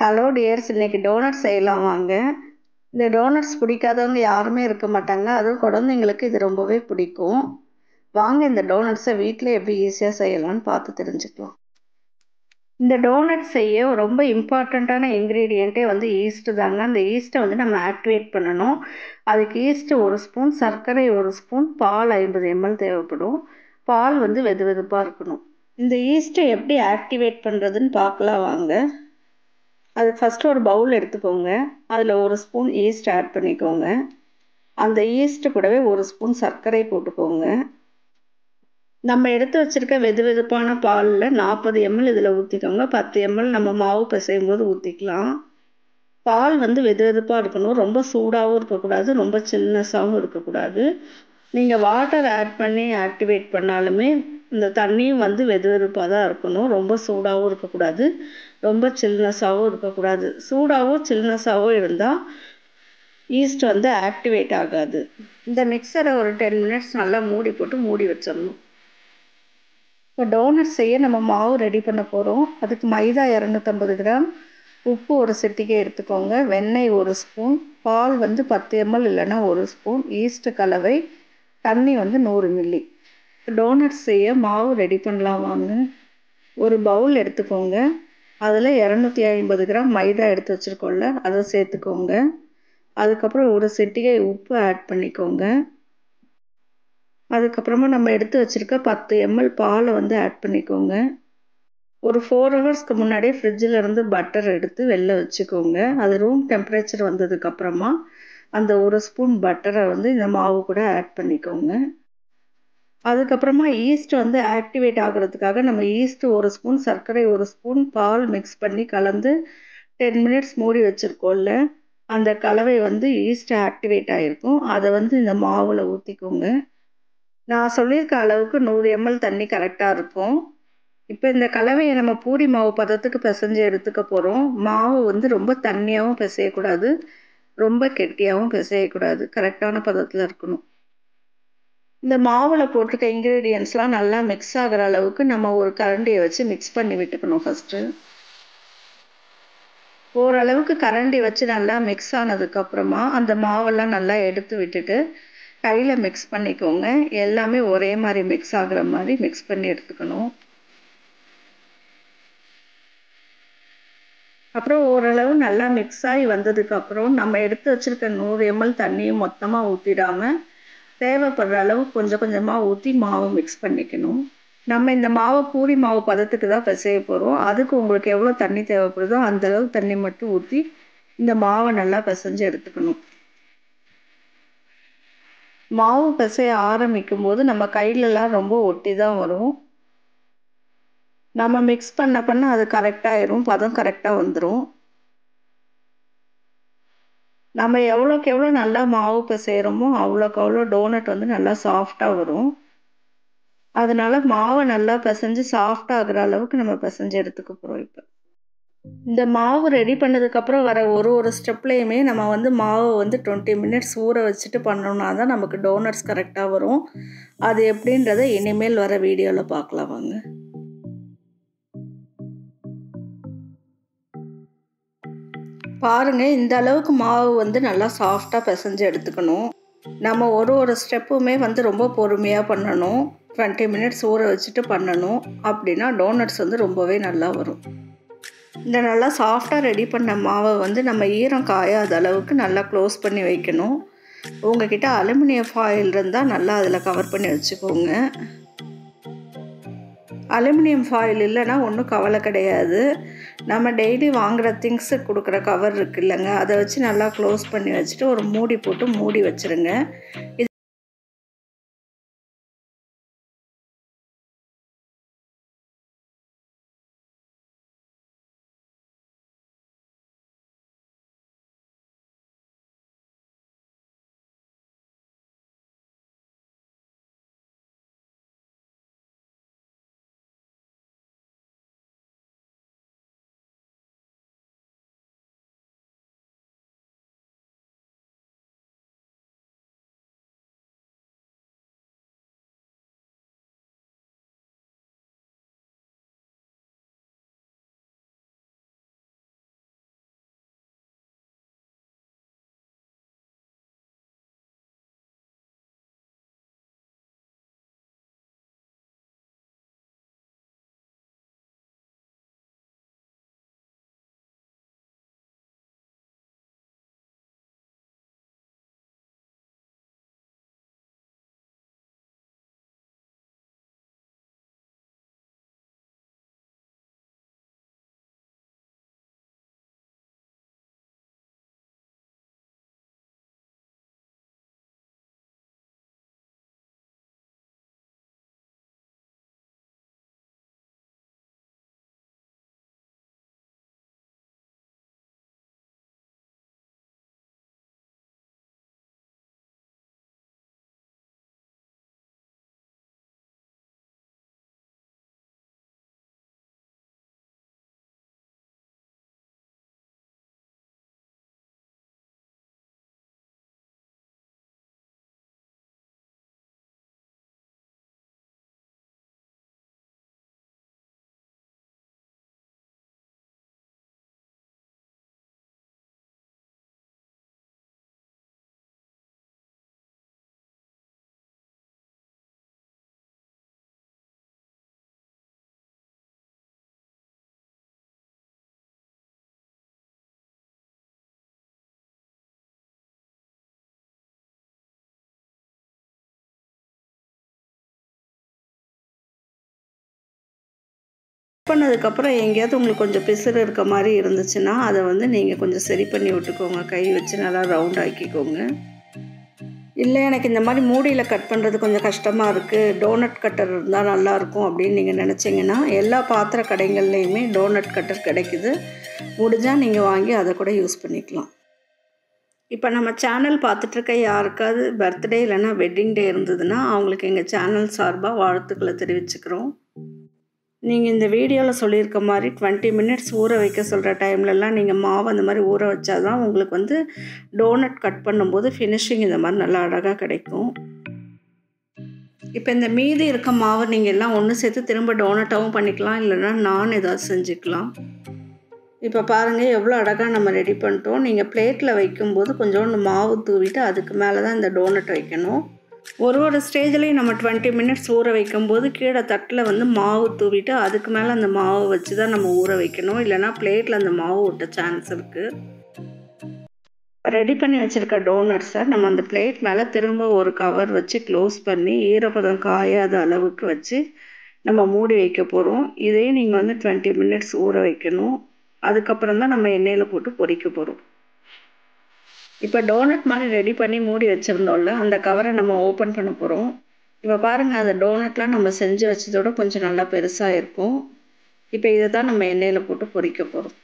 Hello tears, இன்னைக்கு donut செய்யலாம் வாங்க. இந்த டோனட்ஸ் பிடிக்காதவங்க யாருமே இருக்க மாட்டாங்க. அதுவும் குழந்தைங்களுக்கு இது ரொம்பவே பிடிக்கும். வாங்க இந்த டோனட்ஸை வீட்டில் எப்படி ஈஸியாக செய்யலாம்னு பார்த்து தெரிஞ்சுக்கலாம். இந்த டோனட் செய்ய ரொம்ப இம்பார்ட்டண்ட்டான இன்க்ரீடியண்ட்டே வந்து ஈஸ்ட்டு தாங்க. அந்த ஈஸ்ட்டை வந்து நம்ம ஆக்டிவேட் பண்ணணும். அதுக்கு ஈஸ்ட்டு 1 ஸ்பூன், சர்க்கரை 1 ஸ்பூன், பால் 50 ml தேவைப்படும். பால் வந்து வெது வெதுப்பாக இருக்கணும். இந்த ஈஸ்ட்டை எப்படி ஆக்டிவேட் பண்ணுறதுன்னு பார்க்கலாம் வாங்க. அது ஃபஸ்ட்டு ஒரு பவுல் எடுத்துக்கோங்க. அதில் 1 ஸ்பூன் ஈஸ்ட் ஆட் பண்ணிக்கோங்க. அந்த ஈஸ்ட்டு கூடவே 1 ஸ்பூன் சர்க்கரை போட்டுக்கோங்க. நம்ம எடுத்து வச்சுருக்க வெது வெதுப்பான பாலில் 40 ml இதில் ஊற்றிக்கோங்க. 10 ml நம்ம மாவு பிசையும் போது ஊற்றிக்கலாம். பால் வந்து வெது வெதுப்பாக இருக்கணும். ரொம்ப சூடாகவும் இருக்கக்கூடாது, ரொம்ப சில்னஸாகவும் இருக்கக்கூடாது. நீங்கள் வாட்டர் ஆட் பண்ணி ஆக்டிவேட் பண்ணாலுமே இந்த தண்ணியும் வந்து வெது வெதுப்பாக தான் இருக்கணும். ரொம்ப சூடாகவும் இருக்கக்கூடாது, ரொம்ப சில்னஸாகவும் இருக்கக்கூடாது. சூடாகவும் சில்னஸாகவும் இருந்தால் ஈஸ்ட் வந்து ஆக்டிவேட் ஆகாது. இந்த மிக்சரை ஒரு 10 minutes நல்லா மூடி போட்டு மூடி வச்சிடணும். இப்போ டோனட் செய்ய நம்ம மாவு ரெடி பண்ண போகிறோம். அதுக்கு மைதா 250 கிராம், உப்பு 1 சிட்டிகை எடுத்துக்கோங்க, வெண்ணெய் 1 ஸ்பூன், பால் வந்து 10 ml இல்லைன்னா 1 ஸ்பூன், ஈஸ்ட் கலவை, தண்ணி வந்து 100 மில்லி. டோனட் செய்ய மாவு ரெடி பண்ணலாம் வாங்க. ஒரு பவுல் எடுத்துக்கோங்க. அதில் 250 கிராம் மைதா எடுத்து வச்சுருக்கோம்ல, அதை சேர்த்துக்கோங்க. அதுக்கப்புறம் 1 சிட்டிகை உப்பு ஆட் பண்ணிக்கோங்க. அதுக்கப்புறமா நம்ம எடுத்து வச்சுருக்க 10 ml பாலை வந்து ஆட் பண்ணிக்கோங்க. ஒரு 4 ஹவர்ஸ்க்கு முன்னாடியே ஃப்ரிட்ஜில் இருந்து பட்டர் எடுத்து வெளில வச்சுக்கோங்க. அது ரூம் டெம்பரேச்சர் வந்ததுக்கப்புறமா அந்த 1 ஸ்பூன் பட்டரை வந்து இந்த மாவு கூட ஆட் பண்ணிக்கோங்க. அதுக்கப்புறமா ஈஸ்ட் வந்து ஆக்டிவேட் ஆகிறதுக்காக நம்ம ஈஸ்ட் 1 ஸ்பூன், சர்க்கரை 1 ஸ்பூன், பால் மிக்ஸ் பண்ணி கலந்து 10 minutes மூடி வச்சுருக்கோம்ல, அந்த கலவை வந்து ஈஸ்ட் ஆக்டிவேட் ஆகிருக்கும். அதை வந்து இந்த மாவில் ஊற்றிக்கோங்க. நான் சொல்லியிருக்க அளவுக்கு 100 ml தண்ணி கரெக்டாக இருக்கும். இப்போ இந்த கலவையை நம்ம பூரி மாவு பதத்துக்கு பிசைஞ்சு எடுத்துக்க போகிறோம். மாவு வந்து ரொம்ப தண்ணியாகவும் பிசையக்கூடாது, ரொம்ப கெட்டியாகவும் பிசையக்கூடாது, கரெக்டான பதத்தில் இருக்கணும். இந்த மாவில் போட்டிருக்க இன்க்ரீடியன்ஸ்லாம் நல்லா மிக்ஸ் ஆகிற அளவுக்கு நம்ம ஒரு கரண்டியை வச்சு மிக்ஸ் பண்ணி விட்டுக்கணும். ஃபஸ்ட்டு ஓரளவுக்கு கரண்டி வச்சு நல்லா மிக்ஸ் ஆனதுக்கப்புறமா அந்த மாவெல்லாம் நல்லா எடுத்து விட்டுட்டு கையில் மிக்ஸ் பண்ணிக்கோங்க. எல்லாமே ஒரே மாதிரி மிக்ஸ் ஆகிற மாதிரி மிக்ஸ் பண்ணி எடுத்துக்கணும். அப்புறம் ஓரளவு நல்லா மிக்ஸ் ஆகி வந்ததுக்கப்புறம் நம்ம எடுத்து வச்சுருக்க 100 ml தண்ணியும் மொத்தமாக ஊற்றிடாமல் தேவைப்படுற அளவு கொஞ்சம் கொஞ்சமாக ஊற்றி மாவு மிக்ஸ் பண்ணிக்கணும். நம்ம இந்த மாவை பூரி மாவு பதத்துக்கு தான் பிசைய போகிறோம். அதுக்கு உங்களுக்கு எவ்வளோ தண்ணி தேவைப்படுதோ அந்தளவு தண்ணி மட்டும் ஊற்றி இந்த மாவை நல்லா பிசைஞ்சு எடுத்துக்கணும். மாவு பிசைய ஆரம்பிக்கும் போது நம்ம கையிலலாம் ரொம்ப ஒட்டி தான் வரும். நம்ம மிக்ஸ் பண்ண அது கரெக்டாகிடும், பதம் கரெக்டாக வந்துடும். நம்ம எவ்வளோக்கு எவ்வளோ நல்லா மாவு பிசைகிறோமோ அவ்வளோக்கு அவ்வளோ டோனட் வந்து நல்லா சாஃப்டாக வரும். அதனால மாவை நல்லா பிசைஞ்சு சாஃப்டாகிற அளவுக்கு நம்ம பிசைஞ்சு எடுத்துக்க போகிறோம். இப்போ இந்த மாவு ரெடி பண்ணதுக்கப்புறம் வர ஒரு ஸ்டெப்லேயுமே நம்ம வந்து மாவை வந்து 20 minutes ஊற வச்சுட்டு பண்ணோம்னா தான் நமக்கு டோனட்ஸ் கரெக்டாக வரும். அது எப்படின்றத இனிமேல் வர வீடியோவில் பார்க்கலாம் வாங்க. பாருங்கள், இந்த அளவுக்கு மாவு வந்து நல்லா சாஃப்டாக பிசைஞ்சு எடுத்துக்கணும். நம்ம ஒரு ஸ்டெப்புமே வந்து ரொம்ப பொறுமையாக பண்ணணும். 20 minutes ஊற வச்சுட்டு பண்ணணும். அப்படின்னா டோனட்ஸ் வந்து ரொம்பவே நல்லா வரும். இந்த நல்லா சாஃப்டாக ரெடி பண்ண மாவை வந்து நம்ம ஈரம் காயாத அளவுக்கு நல்லா க்ளோஸ் பண்ணி வைக்கணும். உங்ககிட்ட அலுமினியம் ஃபாயில் இருந்தால் நல்லா அதில் கவர் பண்ணி வச்சுக்கோங்க. அலுமினியம் ஃபாயில் இல்லைன்னா ஒன்றும் கவலை கிடையாது. நம்ம டெய்லி வாங்குகிற திங்ஸு கொடுக்குற கவர் இருக்கு இல்லைங்க, அதை வச்சு நல்லா க்ளோஸ் பண்ணி வச்சுட்டு ஒரு மூடி போட்டு மூடி வச்சுருங்க. பண்ணதுக்கப்புறம் எங்கேயாவது உங்களுக்கு கொஞ்சம் பிசுறு இருக்க மாதிரி இருந்துச்சுன்னா அதை வந்து நீங்கள் கொஞ்சம் சரி பண்ணி விட்டுக்கோங்க. கை வச்சு நல்லா ரவுண்ட் ஆக்கிக்கோங்க. இல்லை எனக்கு இந்த மாதிரி மூடியில் கட் பண்ணுறது கொஞ்சம் கஷ்டமாக இருக்குது, டோனட் கட்டர் இருந்தால் நல்லாயிருக்கும் அப்படின்னு நீங்கள் நினச்சிங்கன்னா எல்லா பாத்திர கடைகள்லேயுமே டோனட் கட்டர் கிடைக்குது. முடிஞ்சால் நீங்கள் வாங்கி அதை கூட யூஸ் பண்ணிக்கலாம். இப்போ நம்ம சேனல் பார்த்துட்ருக்க யாருக்காவது பர்த்டே இல்லைன்னா வெட்டிங் டே இருந்ததுன்னா அவங்களுக்கு எங்கள் சேனல் சார்பாக வாழ்த்துக்களை தெரிவிச்சுக்கிறோம். நீங்கள் இந்த வீடியோவில் சொல்லியிருக்க மாதிரி 20 மினிட்ஸ் ஊற வைக்க சொல்கிற டைம்லலாம் நீங்கள் மாவு அந்த மாதிரி ஊற வச்சா தான் உங்களுக்கு வந்து டோனட் கட் பண்ணும்போது ஃபினிஷிங் இந்த மாதிரி நல்லா அழகாக கிடைக்கும். இப்போ இந்த மீதி இருக்க மாவை நீங்கள் எல்லாம் ஒன்று சேர்த்து திரும்ப டோனட்டாகவும் பண்ணிக்கலாம், இல்லைன்னா நான் ஏதாவது செஞ்சுக்கலாம். இப்போ பாருங்கள் எவ்வளோ அழகாக நம்ம ரெடி பண்ணிட்டோம். நீங்கள் பிளேட்டில் வைக்கும்போது கொஞ்சோண்டு மாவு தூவிட்டு அதுக்கு மேலே தான் இந்த டோனட் வைக்கணும். ஒரு ஸ்டேஜ்லேயும் நம்ம 20 மினிட்ஸ் ஊற வைக்கும்போது கீழே தட்டில் வந்து மாவு தூவிட்டு அதுக்கு மேலே அந்த மாவை வச்சு தான் நம்ம ஊற வைக்கணும், இல்லைனா பிளேட்டில் அந்த மாவு ஒட்ட சான்ஸ் இருக்குது. ரெடி பண்ணி வச்சுருக்க டோனட்ஸை நம்ம அந்த பிளேட் மேலே திரும்ப ஒரு கவர் வச்சு க்ளோஸ் பண்ணி ஈரப்பதம் காயாத அளவுக்கு வச்சு நம்ம மூடி வைக்க போகிறோம். இதையும் நீங்கள் வந்து 20 மினிட்ஸ் ஊற வைக்கணும். அதுக்கப்புறம் தான் நம்ம எண்ணெயில் போட்டு பொரிக்க போகிறோம். இப்போ டோனட் மாதிரி ரெடி பண்ணி மூடி வச்சுருந்தோம்ல, அந்த கவரை நம்ம ஓப்பன் பண்ண போகிறோம். இப்போ பாருங்கள், அந்த டோனட்லாம் நம்ம செஞ்சு வச்சதோட கொஞ்சம் நல்லா பெருசாக இருக்கும். இப்போ இதை தான் நம்ம எண்ணெயில் போட்டு பொரிக்க போகிறோம்.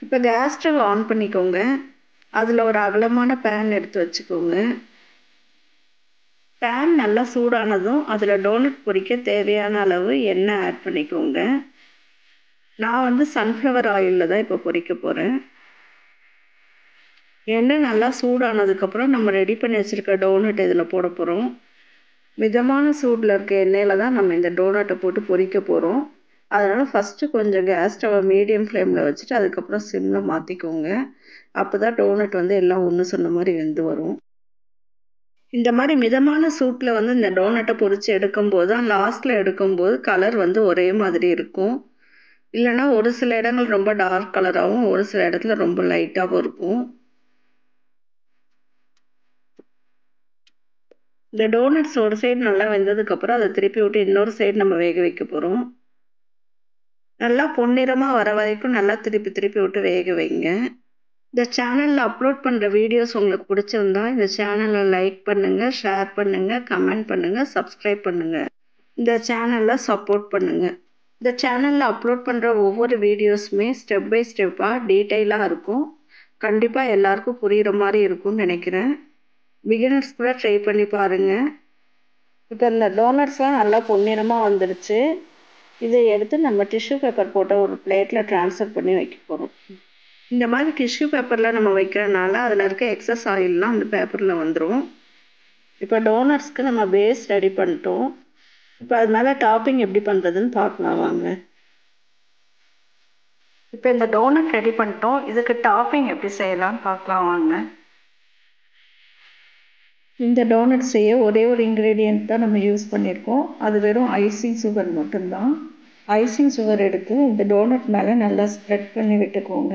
இப்போ கேஸ் ஸ்டவ் ஆன் பண்ணிக்கோங்க. அதில் ஒரு அகலமான பேன் எடுத்து வச்சுக்கோங்க. பேன் நல்லா சூடானதும் அதில் டோனட் பொரிக்க தேவையான அளவு எண்ணெய் ஆட் பண்ணிக்கோங்க. நான் வந்து சன்ஃப்ளவர் ஆயிலில் தான் இப்போ பொரிக்க போகிறேன். எண்ணெய் நல்லா சூடானதுக்கப்புறம் நம்ம ரெடி பண்ணி வச்சுருக்க டோனட் இதில் போட போகிறோம். மிதமான சூடில் இருக்க எண்ணெயில் தான் நம்ம இந்த டோனட்டை போட்டு பொரிக்க போகிறோம். அதனால் ஃபஸ்ட்டு கொஞ்சம் கேஸ் ஸ்டவ்வை மீடியம் ஃப்ளேமில் வச்சுட்டு அதுக்கப்புறம் சிம்மில் மாற்றிக்கோங்க. அப்போ தான் டோனட் வந்து எல்லாம் ஒன்று சொன்ன மாதிரி வெந்து வரும். இந்த மாதிரி மிதமான சூட்டில் வந்து இந்த டோனட்டை பொரித்து எடுக்கும்போது தான் லாஸ்ட்டில் எடுக்கும்போது கலர் வந்து ஒரே மாதிரி இருக்கும். இல்லைனா ஒரு சில இடங்கள் ரொம்ப டார்க் கலராகவும் ஒரு சில இடத்துல ரொம்ப லைட்டாகவும் இருக்கும். இந்த டோனட்ஸ் ஒரு சைடு நல்லா வெந்ததுக்கப்புறம் அதை திருப்பி விட்டு இன்னொரு சைடு நம்ம வேக வைக்க போகிறோம். நல்லா பொன்னிறமாக வர வரைக்கும் நல்லா திருப்பி திருப்பி விட்டு வேக வைங்க. இந்த சேனலில் அப்லோட் பண்ணுற வீடியோஸ் உங்களுக்கு பிடிச்சிருந்தா இந்த சேனலை லைக் பண்ணுங்கள், ஷேர் பண்ணுங்கள், கமெண்ட் பண்ணுங்கள், சப்ஸ்கிரைப் பண்ணுங்கள். இந்த சேனலில் சப்போர்ட் பண்ணுங்கள். இந்த சேனலில் அப்லோட் பண்ணுற ஒவ்வொரு வீடியோஸுமே ஸ்டெப் பை ஸ்டெப்பாக டீட்டெயிலாக இருக்கும். கண்டிப்பாக எல்லாருக்கும் புரிகிற மாதிரி இருக்கும்னு நினைக்கிறேன். பிகினர்ஸ் கூட ட்ரை பண்ணி பாருங்கள். இப்போ இந்த டோனட்ஸ்லாம் நல்லா பொன்னிறமாக வந்துடுச்சு. இதை எடுத்து நம்ம டிஷ்யூ பேப்பர் போட்ட ஒரு பிளேட்டில் ட்ரான்ஸ்ஃபர் பண்ணி வைக்க போகிறோம். இந்த மாதிரி டிஷ்யூ பேப்பரில் நம்ம வைக்கிறதுனால அதில் இருக்க எக்ஸஸ் ஆயிலெலாம் அந்த பேப்பரில் வந்துடும். இப்போ டோனட்ஸ்க்கு நம்ம பேஸ் ரெடி பண்ணிட்டோம். இப்போ அது மேலே டாப்பிங் எப்படி பண்ணுறதுன்னு பார்க்கலாம் வாங்க. இப்போ இந்த டோனட் ரெடி பண்ணிட்டோம். இதுக்கு டாப்பிங் எப்படி செய்யலாம்னு பார்க்கலாம் வாங்க. இந்த டோனட் செய்ய ஒரே ஒரு இன்க்ரீடியன்ட் தான் நம்ம யூஸ் பண்ணியிருக்கோம். அது வெறும் ஐசிங் சுகர் மட்டும்தான். ஐசிங் சுகர் எடுத்து இந்த டோனட் மேலே நல்லா ஸ்ப்ரெட் பண்ணி விட்டுக்கோங்க.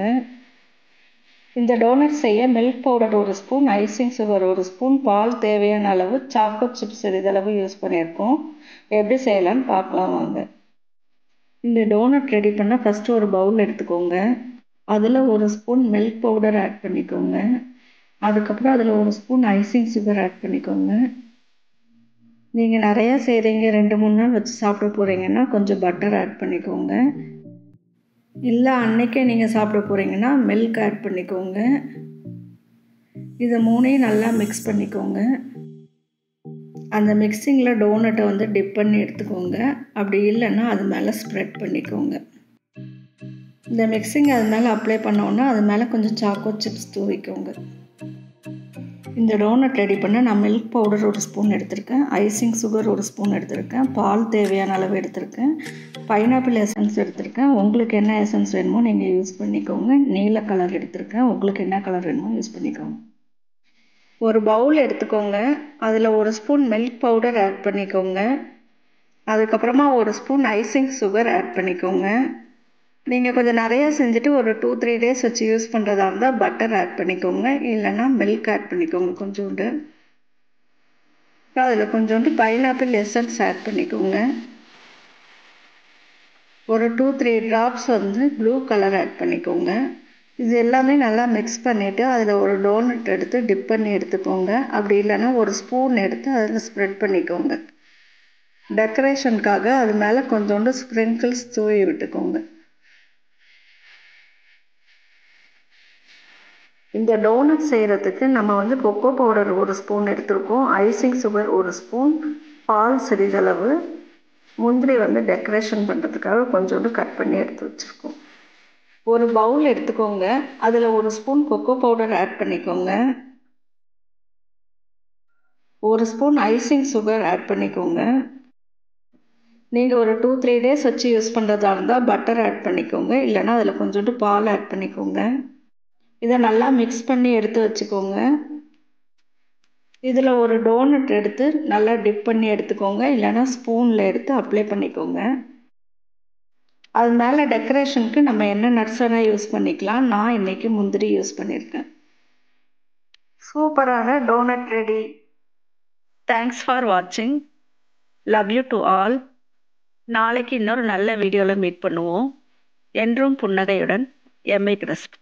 இந்த டோனட் செய்ய milk powder 1 spoon, icing sugar 1 spoon, பால் தேவையான அளவு, சாக்கோ சிப்ஸ் சிறிதளவு யூஸ் பண்ணியிருக்கோம். எப்படி செய்யலான்னு பார்க்கலாம் வாங்க. இந்த டோனட் ரெடி பண்ண ஃபஸ்ட்டு ஒரு பவுல் எடுத்துக்கோங்க. அதில் 1 ஸ்பூன் மில்க் பவுடர் ஆட் பண்ணிக்கோங்க. அதுக்கப்புறம் அதில் 1 ஸ்பூன் ஐசிங் சுகர் ஆட் பண்ணிக்கோங்க. நீங்கள் நிறையா செய்கிறீங்க, 2-3 நாள் வச்சு சாப்பிட போகிறீங்கன்னா கொஞ்சம் பட்டர் ஆட் பண்ணிக்கோங்க. இல்லை அன்றைக்கே நீங்கள் சாப்பிட போகிறீங்கன்னா மில்க் ஆட் பண்ணிக்கோங்க. இதை 3ஐயும் நல்லா மிக்ஸ் பண்ணிக்கோங்க. அந்த மிக்சிங்கில் டோனட்டை வந்து டிப் பண்ணி எடுத்துக்கோங்க. அப்படி இல்லைன்னா அது மேலே ஸ்ப்ரெட் பண்ணிக்கோங்க. இந்த மிக்சிங் அது மேலே அப்ளை பண்ணோன்னா அது மேலே கொஞ்சம் சாக்கோ சிப்ஸ் தூவிக்கோங்க. இந்த டோனட் ரெடி பண்ண நான் மில்க் பவுடர் 1 ஸ்பூன் எடுத்திருக்கேன், ஐசிங் சுகர் 1 ஸ்பூன் எடுத்திருக்கேன், பால் தேவையான அளவு எடுத்திருக்கேன், பைனாப்பிள் எசன்ஸ் எடுத்திருக்கேன். உங்களுக்கு என்ன எசன்ஸ் வேணுமோ நீங்கள் யூஸ் பண்ணிக்கோங்க. நீல கலர் எடுத்திருக்கேன், உங்களுக்கு என்ன கலர் வேணுமோ யூஸ் பண்ணிக்கோங்க. ஒரு பவுல் எடுத்துக்கோங்க. அதில் 1 ஸ்பூன் மில்க் பவுடர் ஆட் பண்ணிக்கோங்க. அதுக்கப்புறமா 1 ஸ்பூன் ஐசிங் சுகர் ஆட் பண்ணிக்கோங்க. நீங்கள் கொஞ்சம் நிறையா செஞ்சுட்டு ஒரு 2-3 டேஸ் வச்சு யூஸ் பண்ணுறதா இருந்தால் பட்டர் ஆட் பண்ணிக்கோங்க, இல்லைன்னா மில்க் ஆட் பண்ணிக்கோங்க கொஞ்சோண்டு. அதில் கொஞ்சோண்டு பைனாப்பிள் எசன்ஸ் ஆட் பண்ணிக்கோங்க. ஒரு 2-3 ட்ராப்ஸ் வந்து ப்ளூ கலர் ஆட் பண்ணிக்கோங்க. இது எல்லாமே நல்லா மிக்ஸ் பண்ணிவிட்டு அதில் ஒரு டோனட் எடுத்து டிப் பண்ணி எடுத்துக்கோங்க. அப்படி இல்லைன்னா ஒரு ஸ்பூன் எடுத்து அதில் ஸ்ப்ரெட் பண்ணிக்கோங்க. டெக்கரேஷனுக்காக அது மேலே கொஞ்சோண்டு ஸ்ப்ரிங்கிள்ஸ் தூவி விட்டுக்கோங்க. இந்த டோனட் செய்கிறதுக்கு நம்ம வந்து கொக்கோ பவுடர் ஒரு ஸ்பூன் எடுத்துருக்கோம், ஐசிங் சுகர் ஒரு ஸ்பூன், பால் சிறிதளவு, முந்திரி வந்து டெக்கரேஷன் பண்ணுறதுக்காக கொஞ்சோண்டு கட் பண்ணி எடுத்து வச்சுருக்கோம். ஒரு பவுல் எடுத்துக்கோங்க. அதில் ஒரு ஸ்பூன் கொக்கோ பவுடர் ஆட் பண்ணிக்கோங்க. ஒரு ஸ்பூன் ஐசிங் சுகர் ஆட் பண்ணிக்கோங்க. நீங்கள் ஒரு 2-3 டேஸ் வச்சு யூஸ் பண்ணுறதா இருந்தால் பட்டர் ஆட் பண்ணிக்கோங்க. இல்லைன்னா அதில் கொஞ்சோண்டு பால் ஆட் பண்ணிக்கோங்க. இதை நல்லா மிக்ஸ் பண்ணி எடுத்து வச்சுக்கோங்க. இதில் ஒரு டோனட் எடுத்து நல்லா டிப் பண்ணி எடுத்துக்கோங்க. இல்லைன்னா ஸ்பூனில் எடுத்து அப்ளை பண்ணிக்கோங்க. அது மேலே டெக்கரேஷனுக்கு நம்ம என்ன நட்ஸ் வேணால் யூஸ் பண்ணிக்கலாம். நான் இன்றைக்கி முந்திரி யூஸ் பண்ணியிருக்கேன். சூப்பரான டோனட் ரெடி. தேங்க்ஸ் ஃபார் வாட்சிங். Love you to all. நாளைக்கு இன்னொரு நல்ல வீடியோவில் மீட் பண்ணுவோம். என்றும் புன்னகையுடன் எம்ஐ கிறிஸ்ப்.